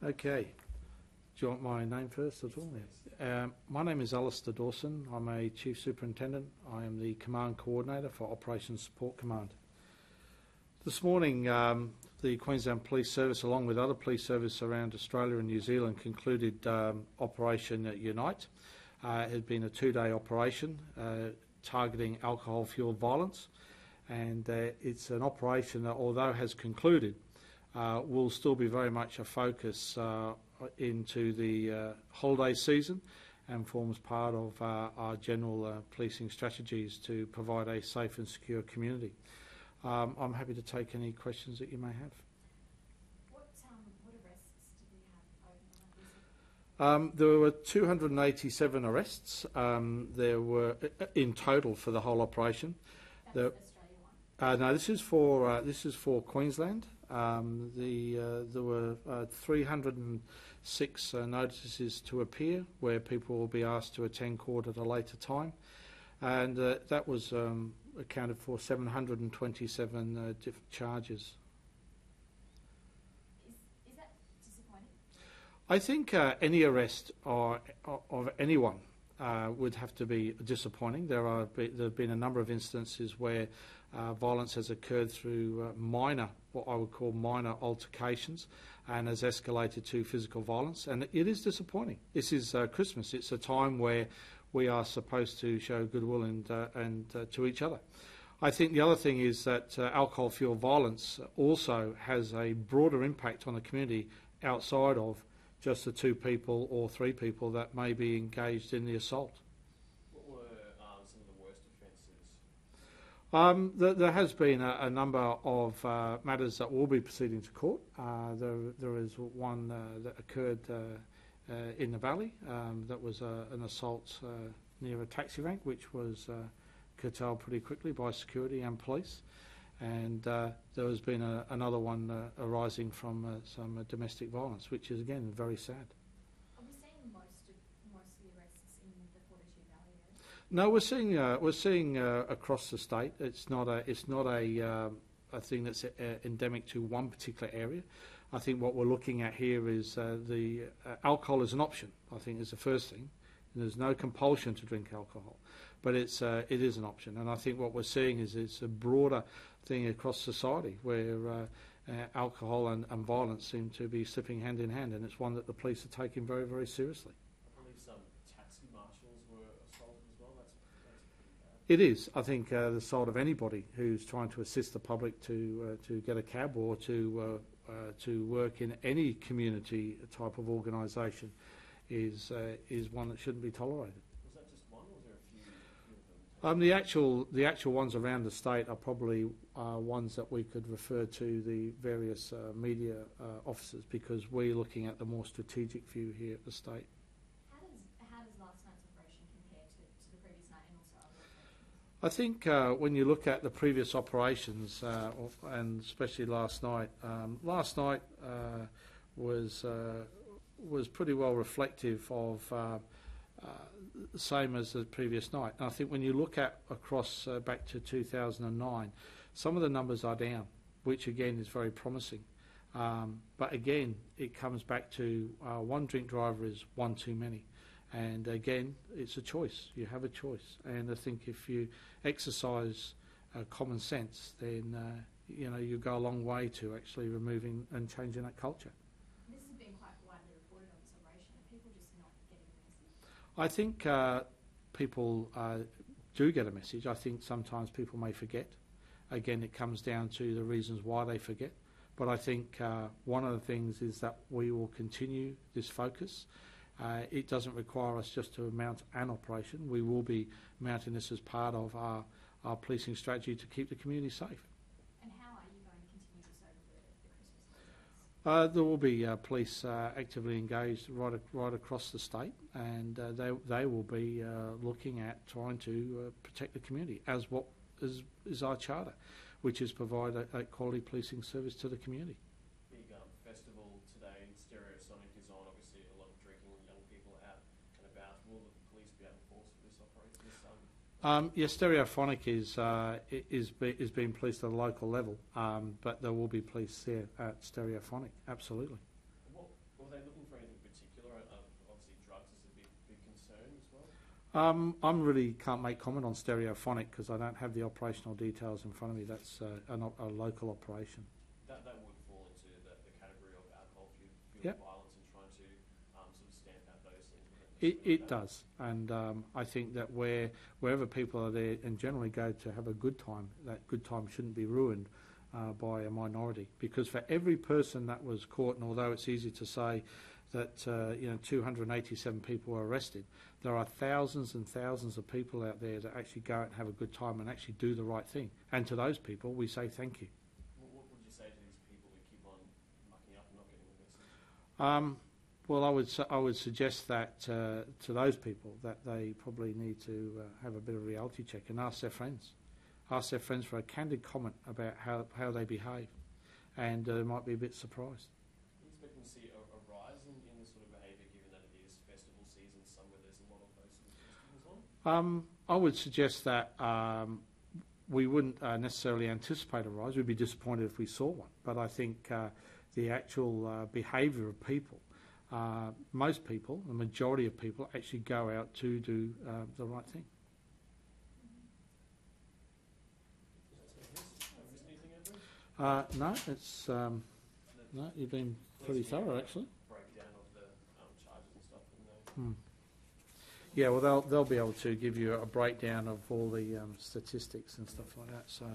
Okay. Do you want my name first at all? My name is Alistair Dawson. I'm a Chief Superintendent. I am the Command Coordinator for Operations Support Command. This morning, the Queensland Police Service, along with other police services around Australia and New Zealand, concluded Operation Unite. It had been a 2-day operation targeting alcohol-fuelled violence, and it's an operation that, although has concluded, will still be very much a focus into the holiday season and forms part of our general policing strategies to provide a safe and secure community. I'm happy to take any questions that you may have. What arrests did we have overnight? There were 287 arrests. There were in total for the whole operation. That's Australia one. No, this is for Queensland. There were 306 notices to appear, where people will be asked to attend court at a later time, and that was accounted for 727 different charges. Is that disappointing? I think any arrest of anyone would have to be disappointing. There have been a number of instances where violence has occurred through what I would call minor altercations, and has escalated to physical violence, and it is disappointing. This is Christmas. It's a time where we are supposed to show goodwill and to each other. I think the other thing is that alcohol-fuelled violence also has a broader impact on the community outside of just the 2 people or 3 people that may be engaged in the assault. What were some of the worst offences? There has been a number of matters that will be proceeding to court. There is one that occurred in the Valley. That was an assault near a taxi rank, which was curtailed pretty quickly by security and police. And there has been another one arising from some domestic violence, which is again very sad. Are we seeing most of the arrests in the Fortitude Valley area? No, we're seeing across the state. It's not a thing that's endemic to one particular area. I think what we're looking at here is the alcohol is an option. I think is the first thing. And there's no compulsion to drink alcohol, but it is an option. And I think what we're seeing is it's a broader thing across society where alcohol and violence seem to be slipping hand in hand, and it's one that the police are taking very, very seriously. I believe some taxi marshals were assaulted as well. That's pretty bad. It is. I think the assault of anybody who's trying to assist the public to get a cab or to work in any community type of organisation is one that shouldn't be tolerated. Was that just one, or was there a few of them? The actual ones around the state are probably ones that we could refer to the various media officers, because we're looking at the more strategic view here at the state. How does last night's operation compare to the previous night and also other operations? I think when you look at the previous operations, and especially last night was pretty well reflective of the same as the previous night. And I think when you look at across back to 2009, some of the numbers are down, which again is very promising. But again, it comes back to one drink driver is one too many. And again, it's a choice. You have a choice. And I think if you exercise common sense, then you go a long way to actually removing and changing that culture. This has been quite widely reported on this operation. Are people just not getting the message? I think people do get a message. I think sometimes people may forget. Again, it comes down to the reasons why they forget. But I think one of the things is that we will continue this focus. It doesn't require us just to mount an operation. We will be mounting this as part of our policing strategy to keep the community safe. And how are you going to continue this over the Christmas holidays? There will be police actively engaged right across the state, and they will be looking at trying to protect the community as what is our charter, which is provide a quality policing service to the community. Big festival today, Stereosonic is on. Obviously, a lot of drinking, young people out and about. Will the police be able to force this operation? Yes, Stereophonic is being policed at a local level, but there will be police there at Stereophonic. Absolutely. What Were they looking for anything particular? Obviously, drugs is a big concern as well. I really can't make comment on Stereophonic because I don't have the operational details in front of me. That's a local operation. That would fall into the category of alcohol fueled Yep. violence and trying to sort of stamp out those things. It does, and I think that wherever people are there and generally go to have a good time, that good time shouldn't be ruined by a minority. Because for every person that was caught, and although it's easy to say that 287 people were arrested, there are thousands and thousands of people out there that actually go out and have a good time and actually do the right thing. And to those people, we say thank you. What would you say to these people who keep on mucking up and not getting the message? Well, I would suggest that to those people that they probably need to have a bit of a reality check and ask their friends for a candid comment about how they behave, and they might be a bit surprised. Are you expecting to see a rise in this sort of behaviour, given that it is festival season, somewhere there's a lot of those sort of festivals on? I would suggest that we wouldn't necessarily anticipate a rise. We'd be disappointed if we saw one, but I think the actual behaviour of people, most people, the majority of people, actually go out to do the right thing. No, it's no. You've been pretty thorough, actually. Breakdown of the charges and stuff. Yeah, well, they'll be able to give you a breakdown of all the statistics and stuff like that. So